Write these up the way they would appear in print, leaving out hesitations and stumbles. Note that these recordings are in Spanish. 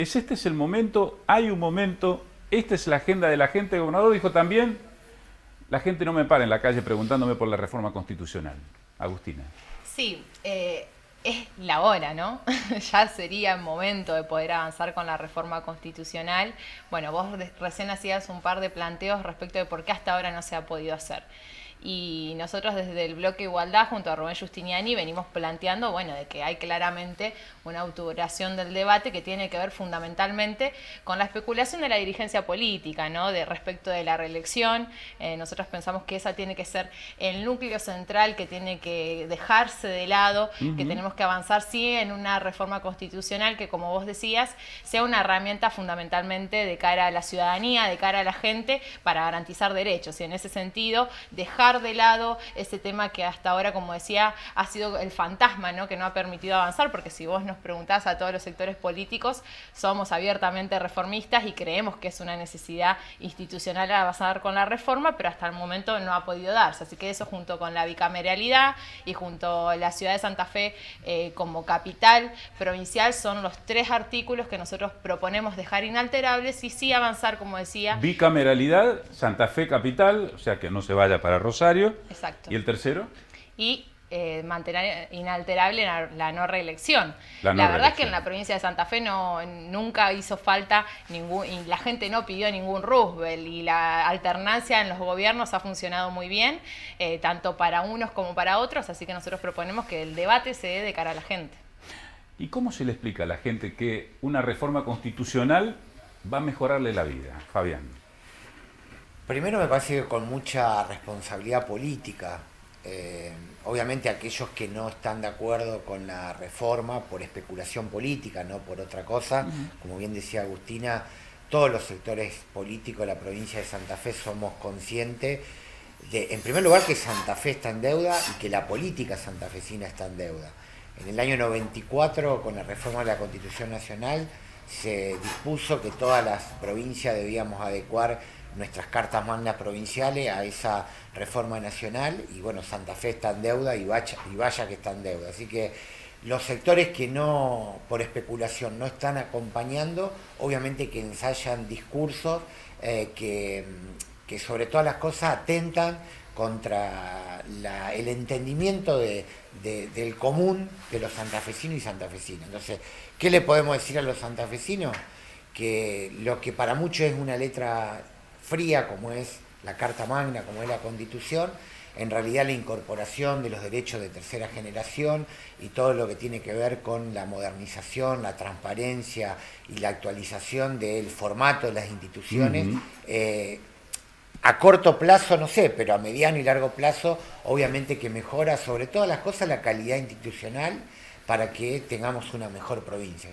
Este es el momento, hay un momento, esta es la agenda de la gente. El gobernador dijo también, la gente no me para en la calle preguntándome por la reforma constitucional. Agustina. Sí, es la hora, ¿no? Ya sería el momento de poder avanzar con la reforma constitucional. Bueno, vos recién hacías un par de planteos respecto de por qué hasta ahora no se ha podido hacer. Y nosotros desde el Bloque Igualdad, junto a Rubén Giustiniani, venimos planteando, bueno, de que hay claramente una autoración del debate que tiene que ver fundamentalmente con la especulación de la dirigencia política, ¿no? De respecto de la reelección. Nosotros pensamos que esa tiene que ser el núcleo central, que tiene que dejarse de lado, que tenemos que avanzar, sí, en una reforma constitucional que, como vos decías, sea una herramienta fundamentalmente de cara a la ciudadanía, de cara a la gente, para garantizar derechos. Y en ese sentido, dejar de lado ese tema que hasta ahora, como decía, ha sido el fantasma, ¿no? Que no ha permitido avanzar, porque si vos nos preguntás a todos los sectores políticos, somos abiertamente reformistas y creemos que es una necesidad institucional avanzar con la reforma, pero hasta el momento no ha podido darse. Así que eso, junto con la bicameralidad y junto a la ciudad de Santa Fe como capital provincial, son los 3 artículos que nosotros proponemos dejar inalterables y sí avanzar, como decía. Bicameralidad, Santa Fe capital, o sea que no se vaya para Rosario. Exacto. ¿Y el tercero? Y mantener inalterable la no reelección. La no La verdad reelección. es que en la provincia de Santa Fe nunca hizo falta y la gente no pidió ningún Roosevelt, y la alternancia en los gobiernos ha funcionado muy bien, tanto para unos como para otros, así que nosotros proponemos que el debate se dé de cara a la gente. ¿Y cómo se le explica a la gente que una reforma constitucional va a mejorarle la vida, Fabián? Primero me parece que con mucha responsabilidad política. Obviamente aquellos que no están de acuerdo con la reforma por especulación política, no por otra cosa, como bien decía Agustina, todos los sectores políticos de la provincia de Santa Fe somos conscientes de, en primer lugar, que Santa Fe está en deuda y que la política santafesina está en deuda. En el año 94, con la reforma de la Constitución Nacional, se dispuso que todas las provincias debíamos adecuar nuestras cartas magnas provinciales a esa reforma nacional, y bueno, Santa Fe está en deuda y vaya que está en deuda. Así que los sectores que no, por especulación, no están acompañando, obviamente que ensayan discursos que sobre todas las cosas atentan contra el entendimiento del común de los santafesinos y santafesinas. Entonces, ¿qué le podemos decir a los santafesinos? Que lo que para muchos es una letra fría, como es la Carta Magna, como es la Constitución, en realidad la incorporación de los derechos de tercera generación y todo lo que tiene que ver con la modernización, la transparencia y la actualización del formato de las instituciones, a corto plazo no sé, pero a mediano y largo plazo obviamente que mejora sobre todas las cosas la calidad institucional para que tengamos una mejor provincia.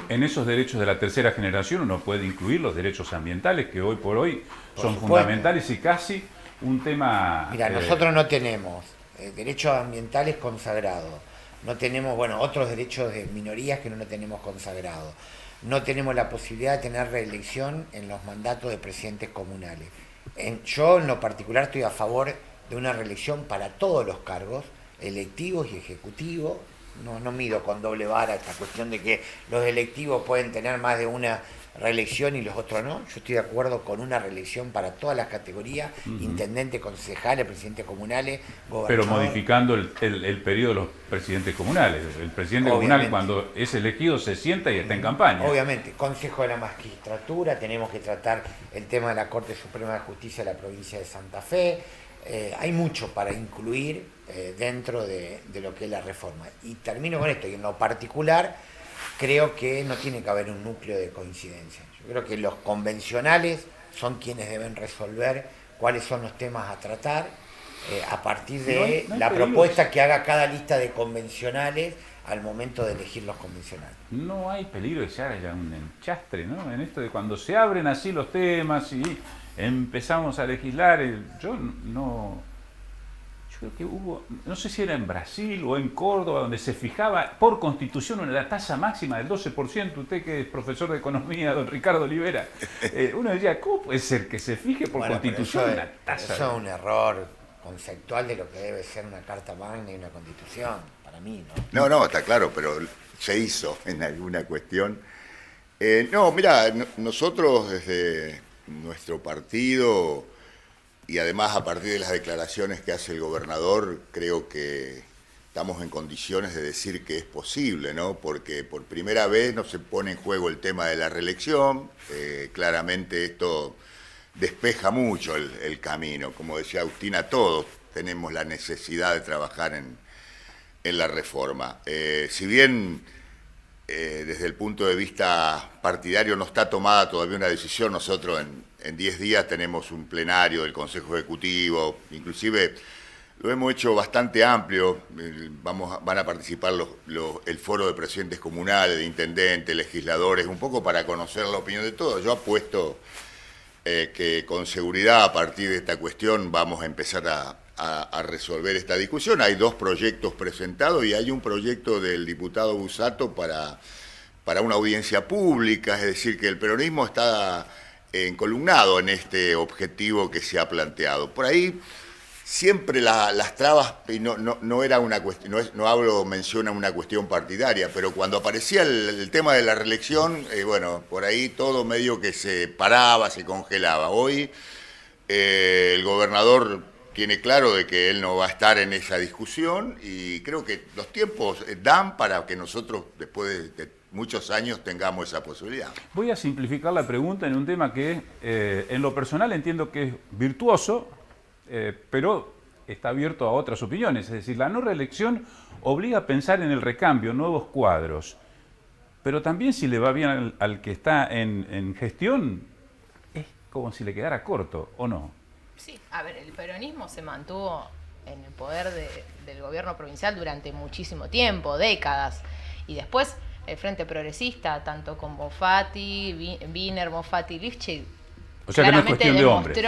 En esos derechos de la tercera generación uno puede incluir los derechos ambientales, que hoy por hoy son fundamentales y casi un tema... Mira, nosotros no tenemos derechos ambientales consagrados, no tenemos, bueno, otros derechos de minorías que no tenemos consagrados, no tenemos la posibilidad de tener reelección en los mandatos de presidentes comunales. Yo en lo particular estoy a favor de una reelección para todos los cargos, electivos y ejecutivos. No mido con doble vara esta cuestión de que los electivos pueden tener más de una reelección y los otros no. Yo estoy de acuerdo con una reelección para todas las categorías, intendente, concejales, presidentes comunales, gobernador. Pero modificando el periodo de los presidentes comunales. El presidente comunal, cuando es elegido, se sienta y está en campaña. Obviamente, Consejo de la Magistratura, tenemos que tratar el tema de la Corte Suprema de Justicia de la provincia de Santa Fe. Hay mucho para incluir dentro de lo que es la reforma. Y termino con esto, y en lo particular creo que no tiene que haber un núcleo de coincidencia. Yo creo que los convencionales son quienes deben resolver cuáles son los temas a tratar a partir de la propuesta que haga cada lista de convencionales al momento de elegir los convencionales. No hay peligro de que se haga ya un enchastre, ¿no? En esto de cuando se abren así los temas y empezamos a legislar, yo creo que hubo, no sé si era en Brasil o en Córdoba, donde se fijaba por constitución una tasa máxima del 12%, usted que es profesor de economía, don Ricardo Olivera, uno decía, ¿cómo puede ser que se fije por constitución una tasa? Eso es un error conceptual de lo que debe ser una carta magna y una constitución, para mí, ¿no? No, está claro, pero se hizo en alguna cuestión No, mira, nosotros desde nuestro partido y además a partir de las declaraciones que hace el gobernador, creo que estamos en condiciones de decir que es posible, ¿no? Porque por primera vez no se pone en juego el tema de la reelección, claramente esto despeja mucho el camino. Como decía Agustina, todos tenemos la necesidad de trabajar en la reforma. Si bien desde el punto de vista partidario no está tomada todavía una decisión, nosotros en 10 días tenemos un plenario del Consejo Ejecutivo, inclusive lo hemos hecho bastante amplio, van a participar el foro de presidentes comunales, de intendentes, legisladores, un poco para conocer la opinión de todos. Yo apuesto que con seguridad a partir de esta cuestión vamos a empezar a resolver esta discusión. Hay 2 proyectos presentados y hay un proyecto del diputado Busato para una audiencia pública, es decir, que el peronismo está encolumnado en este objetivo que se ha planteado. Por ahí siempre las trabas, y no era una cuestión, menciona una cuestión partidaria, pero cuando aparecía el tema de la reelección, bueno, por ahí todo medio que se paraba, se congelaba. Hoy el gobernador tiene claro de que él no va a estar en esa discusión y creo que los tiempos dan para que nosotros después de muchos años tengamos esa posibilidad. Voy a simplificar la pregunta en un tema que en lo personal entiendo que es virtuoso, pero está abierto a otras opiniones. Es decir, la no reelección obliga a pensar en el recambio, nuevos cuadros, pero también si le va bien al que está en gestión, es como si le quedara corto, ¿o no? Sí, a ver, el peronismo se mantuvo en el poder del gobierno provincial durante muchísimo tiempo, décadas, y después el Frente Progresista, tanto con Moffatti, Wiener, Moffatti, Lifchitz, o sea que no es cuestión de hombres.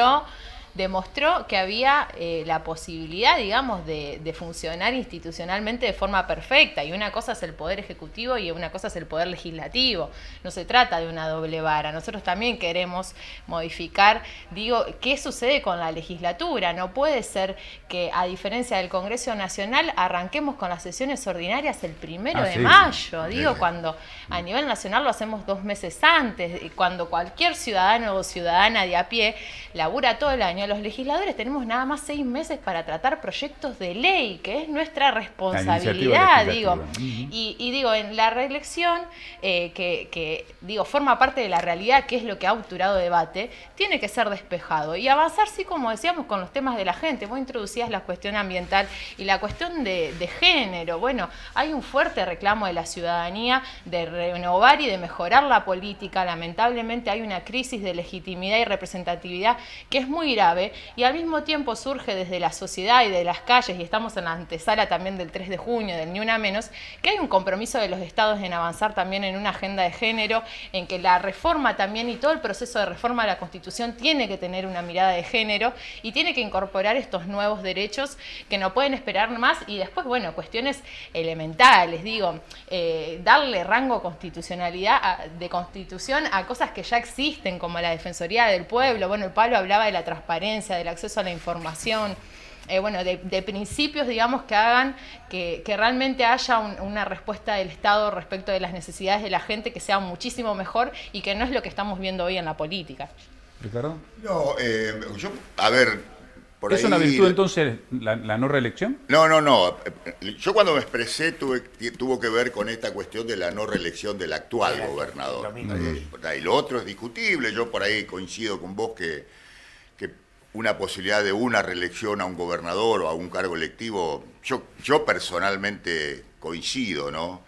Demostró que había la posibilidad, digamos, de funcionar institucionalmente de forma perfecta. Y una cosa es el poder ejecutivo y una cosa es el poder legislativo. No se trata de una doble vara. Nosotros también queremos modificar, digo, ¿qué sucede con la legislatura? No puede ser que, a diferencia del Congreso Nacional, arranquemos con las sesiones ordinarias el 1 de mayo. Digo, cuando a nivel nacional lo hacemos 2 meses antes, y cuando cualquier ciudadano o ciudadana de a pie labura todo el año. Los legisladores tenemos nada más 6 meses para tratar proyectos de ley, que es nuestra responsabilidad, digo. Y digo, en la reelección, que digo, forma parte de la realidad, que es lo que ha obturado debate, tiene que ser despejado. Y avanzar, sí, como decíamos, con los temas de la gente. Vos introducías la cuestión ambiental y la cuestión de género. Bueno, hay un fuerte reclamo de la ciudadanía de renovar y de mejorar la política. Lamentablemente hay una crisis de legitimidad y representatividad que es muy grave, y al mismo tiempo surge desde la sociedad y de las calles, y estamos en la antesala también del 3 de junio, del Ni Una Menos, que hay un compromiso de los estados en avanzar también en una agenda de género, en que la reforma también y todo el proceso de reforma de la Constitución tiene que tener una mirada de género y tiene que incorporar estos nuevos derechos que no pueden esperar más. Y después, bueno, cuestiones elementales, digo, darle rango de constitución a cosas que ya existen, como la Defensoría del Pueblo. Bueno, el Pablo hablaba de la transparencia, del acceso a la información, bueno, de principios, digamos, que hagan que realmente haya una respuesta del Estado respecto de las necesidades de la gente que sea muchísimo mejor y que no es lo que estamos viendo hoy en la política. ¿Ricardo? No, a ver, por ¿Es ahí, una virtud entonces la no reelección? No. Yo cuando me expresé tuvo que ver con esta cuestión de la no reelección del actual gobernador. Y lo otro es discutible. Yo por ahí coincido con vos que una posibilidad de una reelección a un gobernador o a un cargo electivo, yo personalmente coincido, ¿no?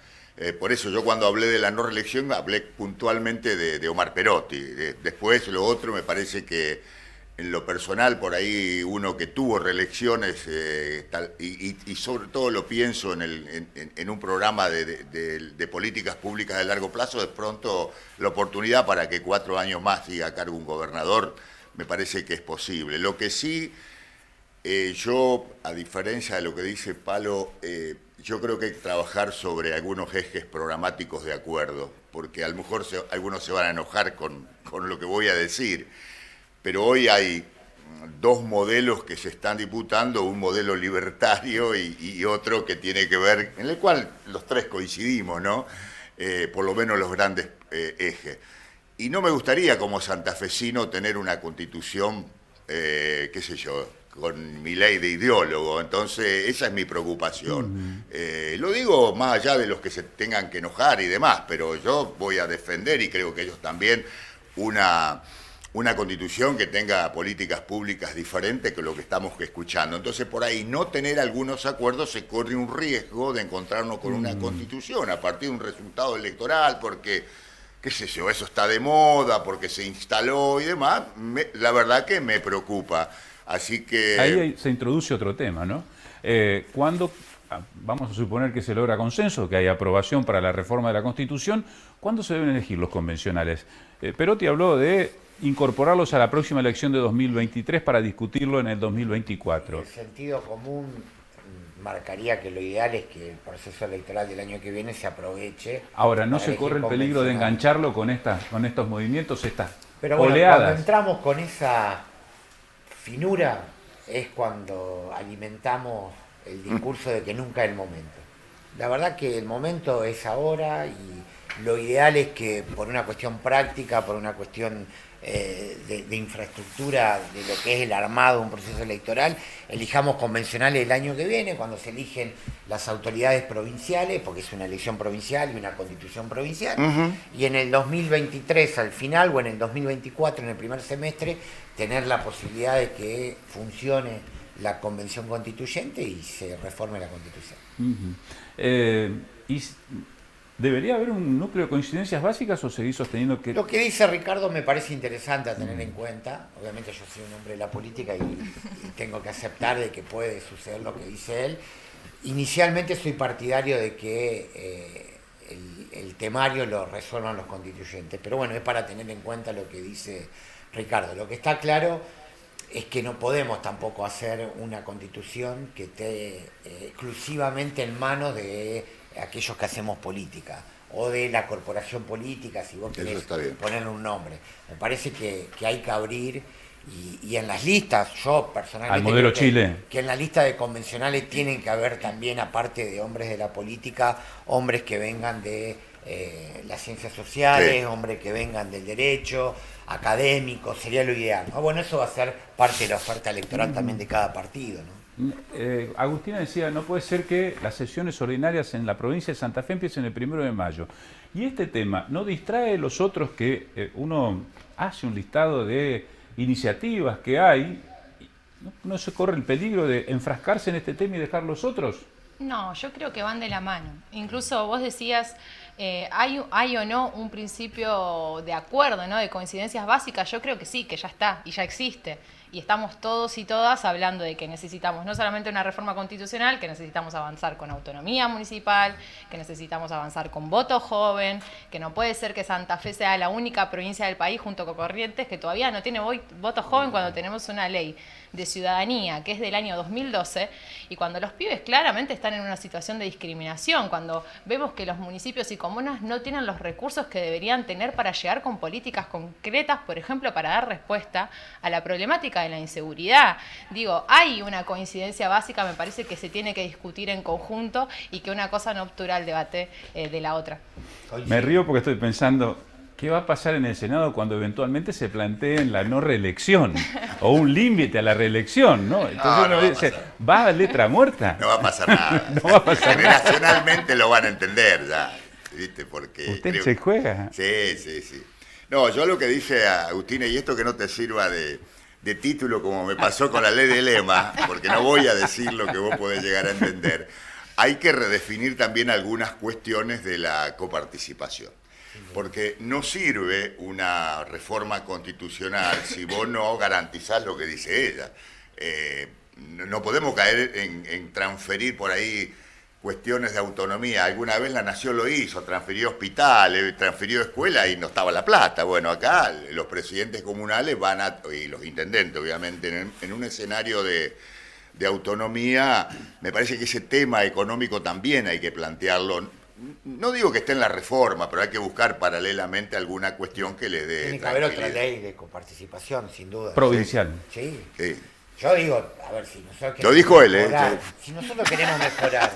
Por eso yo cuando hablé de la no reelección hablé puntualmente de Omar Perotti. Después lo otro me parece que en lo personal por ahí uno que tuvo reelecciones y sobre todo lo pienso en un programa de políticas públicas de largo plazo, de pronto la oportunidad para que 4 años más siga a cargo un gobernador me parece que es posible. Lo que sí, yo, a diferencia de lo que dice Palo, yo creo que hay que trabajar sobre algunos ejes programáticos de acuerdo, porque a lo mejor algunos se van a enojar con lo que voy a decir, pero hoy hay 2 modelos que se están disputando, un modelo libertario y otro que tiene que ver, en el cual los 3 coincidimos, ¿no? Por lo menos los grandes eje. Y no me gustaría como santafesino tener una constitución, qué sé yo, con mi ley de ideólogo. Entonces esa es mi preocupación. Lo digo más allá de los que se tengan que enojar y demás, pero yo voy a defender, y creo que ellos también, una constitución que tenga políticas públicas diferentes que lo que estamos escuchando. Entonces, por ahí no tener algunos acuerdos, se corre un riesgo de encontrarnos con una constitución a partir de un resultado electoral, porque, qué sé yo, eso está de moda, porque se instaló y demás. La verdad que me preocupa. Así que... Ahí se introduce otro tema, ¿no? Cuando, vamos a suponer que se logra consenso, que hay aprobación para la reforma de la Constitución, ¿cuándo se deben elegir los convencionales? Perotti habló de incorporarlos a la próxima elección de 2023 para discutirlo en el 2024. El sentido común marcaría que lo ideal es que el proceso electoral del año que viene se aproveche. Ahora, ¿no se corre el peligro de engancharlo con estos movimientos, estas Pero bueno, oleadas? cuando entramos con esa finura es cuando alimentamos el discurso de que nunca es el momento. La verdad que el momento es ahora, y lo ideal es que por una cuestión práctica, por una cuestión de infraestructura de lo que es el armado de un proceso electoral, elijamos convencionales el año que viene, cuando se eligen las autoridades provinciales, porque es una elección provincial y una constitución provincial, y en el 2023 al final, o en el 2024 en el primer semestre, tener la posibilidad de que funcione la convención constituyente y se reforme la constitución. ¿Y debería haber un núcleo de coincidencias básicas o seguir sosteniendo que...? Lo que dice Ricardo me parece interesante a tener en cuenta. Obviamente yo soy un hombre de la política y tengo que aceptar de que puede suceder lo que dice él. Inicialmente soy partidario de que el temario lo resuelvan los constituyentes, pero bueno, es para tener en cuenta lo que dice Ricardo. Lo que está claro es que no podemos tampoco hacer una constitución que esté exclusivamente en manos de aquellos que hacemos política, o de la corporación política, si vos querés ponerle un nombre. Me parece que hay que abrir, y en las listas, yo personalmente al modelo Chile, que en la lista de convencionales tienen que haber también, aparte de hombres de la política, hombres que vengan de las ciencias sociales, hombres que vengan del derecho, académicos, sería lo ideal, ¿no? Bueno, eso va a ser parte de la oferta electoral también de cada partido, ¿no? Agustina decía, no puede ser que las sesiones ordinarias en la provincia de Santa Fe empiecen el 1 de mayo. Y este tema no distrae los otros, que uno hace un listado de iniciativas que hay, ¿no se corre el peligro de enfrascarse en este tema y dejar los otros? No, yo creo que van de la mano. Incluso vos decías, ¿hay o no un principio de acuerdo, ¿no? De coincidencias básicas? Yo creo que sí, que ya está y ya existe. Y estamos todos y todas hablando de que necesitamos no solamente una reforma constitucional, que necesitamos avanzar con autonomía municipal, que necesitamos avanzar con voto joven, que no puede ser que Santa Fe sea la única provincia del país junto con Corrientes que todavía no tiene voto joven, cuando tenemos una ley de ciudadanía que es del año 2012, y cuando los pibes claramente están en una situación de discriminación, cuando vemos que los municipios y comunas no tienen los recursos que deberían tener para llegar con políticas concretas, por ejemplo, para dar respuesta a la problemática de la inseguridad. Digo, hay una coincidencia básica, me parece que se tiene que discutir en conjunto y que una cosa no obtura el debate de la otra. Me río porque estoy pensando, ¿qué va a pasar en el Senado cuando eventualmente se plantee la no reelección o un límite a la reelección, ¿no? Entonces uno dice, ¿va a letra muerta? No va a pasar nada. No va a pasar nada. Generacionalmente lo van a entender ya, ¿viste? Porque ¿Usted se juega? Sí. No, yo lo que dice a Agustina, y esto que no te sirva de título como me pasó con la ley de lema, porque no voy a decir lo que vos podés llegar a entender, hay que redefinir también algunas cuestiones de la coparticipación. Porque no sirve una reforma constitucional si vos no garantizás lo que dice ella. No podemos caer en transferir por ahí cuestiones de autonomía. Alguna vez la Nación lo hizo, transfirió hospitales, transfirió escuelas y no estaba la plata. Bueno, acá los presidentes comunales y los intendentes, obviamente, en un escenario de autonomía, me parece que ese tema económico también hay que plantearlo. No digo que esté en la reforma, pero hay que buscar paralelamente alguna cuestión que le dé. Tiene que haber otra ley de coparticipación, sin duda. Provincial. Sí. Sí. Yo digo, a ver, si nosotros Lo dijo él, si nosotros queremos mejorar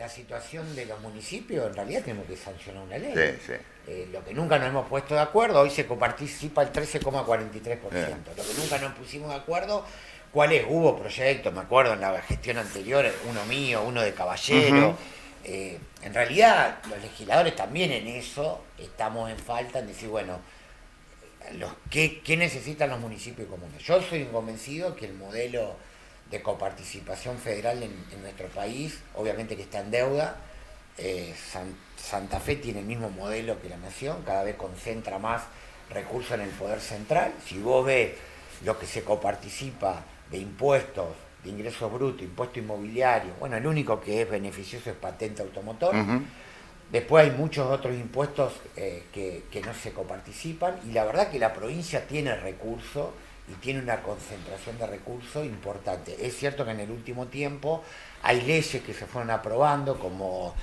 la situación de los municipios, en realidad tenemos que sancionar una ley. Sí, sí. Lo que nunca nos hemos puesto de acuerdo, hoy se coparticipa el 13,43%. Lo que nunca nos pusimos de acuerdo, ¿cuál es? Hubo proyectos, me acuerdo en la gestión anterior, uno mío, uno de Caballero. En realidad, los legisladores también en eso estamos en falta, en decir, bueno, ¿qué necesitan los municipios comunes? Yo soy convencido que el modelo de coparticipación federal en nuestro país, obviamente que está en deuda. Santa Fe tiene el mismo modelo que la Nación, cada vez concentra más recursos en el poder central. Si vos ves lo que se coparticipa de impuestos, de ingresos brutos, impuesto inmobiliario, bueno, el único que es beneficioso es patente automotor. Después hay muchos otros impuestos que no se coparticipan, y la verdad que la provincia tiene recursos y tiene una concentración de recursos importante. Es cierto que en el último tiempo hay leyes que se fueron aprobando, como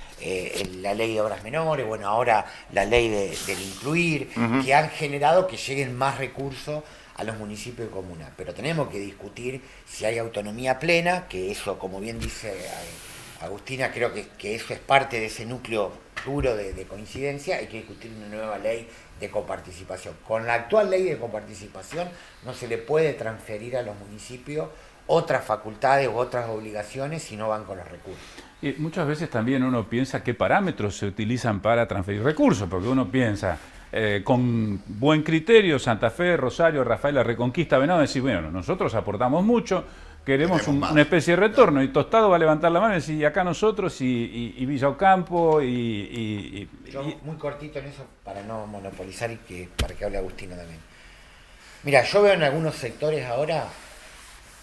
la ley de obras menores, bueno, ahora la ley del incluir, que han generado que lleguen más recursos a los municipios y comunas. Pero tenemos que discutir si hay autonomía plena, que eso, como bien dice Agustina, creo que eso es parte de ese núcleo duro de coincidencia. Hay que discutir una nueva ley de coparticipación. Con la actual ley de coparticipación no se le puede transferir a los municipios otras facultades u otras obligaciones si no van con los recursos. Y muchas veces también uno piensa qué parámetros se utilizan para transferir recursos, porque uno piensa con buen criterio, Santa Fe, Rosario, Rafaela, Reconquista, Venado, decir, bueno, nosotros aportamos mucho, queremos una especie de retorno, y Tostado va a levantar la mano y decir, acá nosotros, y Villa Ocampo, Yo muy cortito en eso, para no monopolizar y para que hable Agustina también. Mira, yo veo en algunos sectores ahora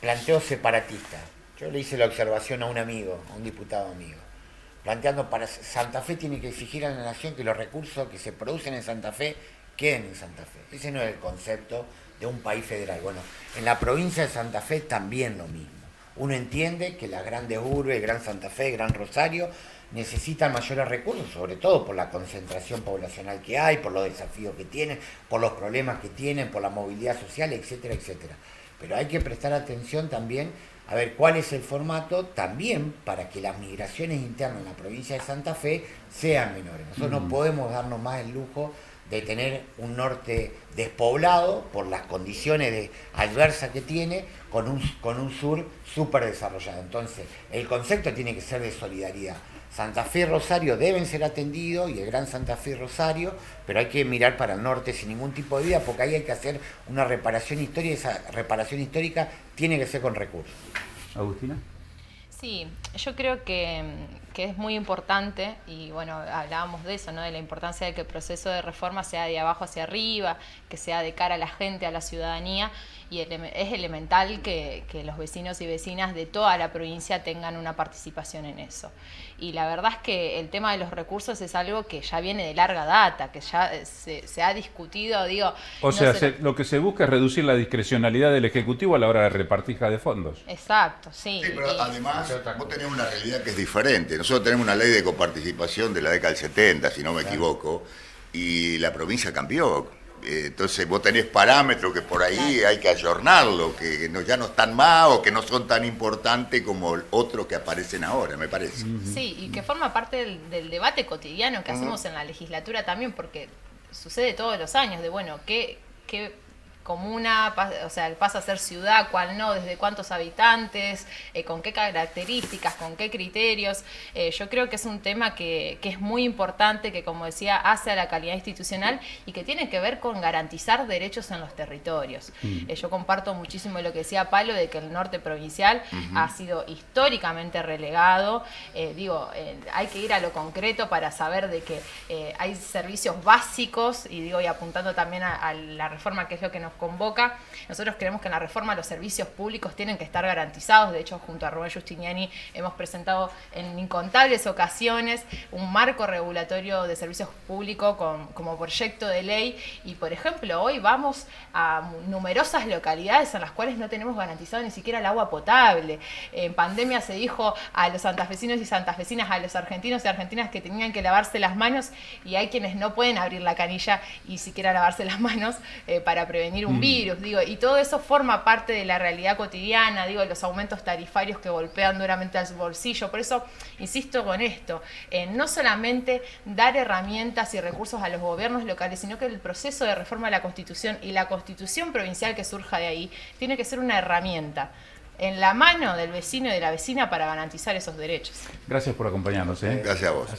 planteos separatistas. Yo le hice la observación a un amigo, a un diputado amigo, planteando para Santa Fe tiene que exigir a la Nación que los recursos que se producen en Santa Fe queden en Santa Fe. Ese no es el concepto de un país federal. Bueno, en la provincia de Santa Fe también lo mismo. Uno entiende que las grandes urbes, Gran Santa Fe, Gran Rosario, necesitan mayores recursos, sobre todo por la concentración poblacional que hay, por los desafíos que tienen, por los problemas que tienen, por la movilidad social, etcétera, etcétera. Pero hay que prestar atención también a ver cuál es el formato también para que las migraciones internas en la provincia de Santa Fe sean menores. Nosotros no podemos darnos más el lujo de tener un norte despoblado por las condiciones adversas que tiene, con un sur súper desarrollado. Entonces, el concepto tiene que ser de solidaridad. Santa Fe y Rosario deben ser atendidos, y el Gran Santa Fe y Rosario, pero hay que mirar para el norte sin ningún tipo de duda, porque ahí hay que hacer una reparación histórica, y esa reparación histórica tiene que ser con recursos. Agustina. Sí, yo creo que es muy importante, y bueno, hablábamos de eso, ¿no? De la importancia de que el proceso de reforma sea de abajo hacia arriba, que sea de cara a la gente, a la ciudadanía, y es elemental que los vecinos y vecinas de toda la provincia tengan una participación en eso. Y la verdad es que el tema de los recursos es algo que ya viene de larga data, que ya se ha discutido, digo... O sea, lo que se busca es reducir la discrecionalidad del Ejecutivo a la hora de repartir de fondos. Exacto, sí. Sí, pero además vos tenés una realidad que es diferente. Nosotros tenemos una ley de coparticipación de la década del 70, si no me equivoco, y la provincia cambió. Entonces vos tenés parámetros que por ahí hay que ayornarlo, que ya no están más o que no son tan importantes como otros que aparecen ahora, me parece. Sí, y que forma parte del debate cotidiano que hacemos en la legislatura también, porque sucede todos los años, de bueno, qué comuna, o sea, pasa a ser ciudad, cuál no, desde cuántos habitantes, con qué características, con qué criterios. Yo creo que es un tema que es muy importante, que como decía, hace a la calidad institucional y que tiene que ver con garantizar derechos en los territorios. Yo comparto muchísimo lo que decía Palo, de que el norte provincial ha sido históricamente relegado. Hay que ir a lo concreto para saber de que hay servicios básicos, y apuntando también a la reforma, que es lo que nos convoca. Nosotros creemos que en la reforma los servicios públicos tienen que estar garantizados. De hecho, junto a Rubén Giustiniani hemos presentado en incontables ocasiones un marco regulatorio de servicios públicos como proyecto de ley, y por ejemplo hoy vamos a numerosas localidades en las cuales no tenemos garantizado ni siquiera el agua potable. En pandemia se dijo a los santafesinos y santafesinas, a los argentinos y argentinas, que tenían que lavarse las manos, y hay quienes no pueden abrir la canilla y siquiera lavarse las manos para prevenir combatir un virus, digo, y todo eso forma parte de la realidad cotidiana, digo, los aumentos tarifarios que golpean duramente al bolsillo. Por eso insisto con esto, no solamente dar herramientas y recursos a los gobiernos locales, sino que el proceso de reforma de la Constitución y la Constitución provincial que surja de ahí tiene que ser una herramienta en la mano del vecino y de la vecina para garantizar esos derechos. Gracias por acompañarnos. Gracias a vos.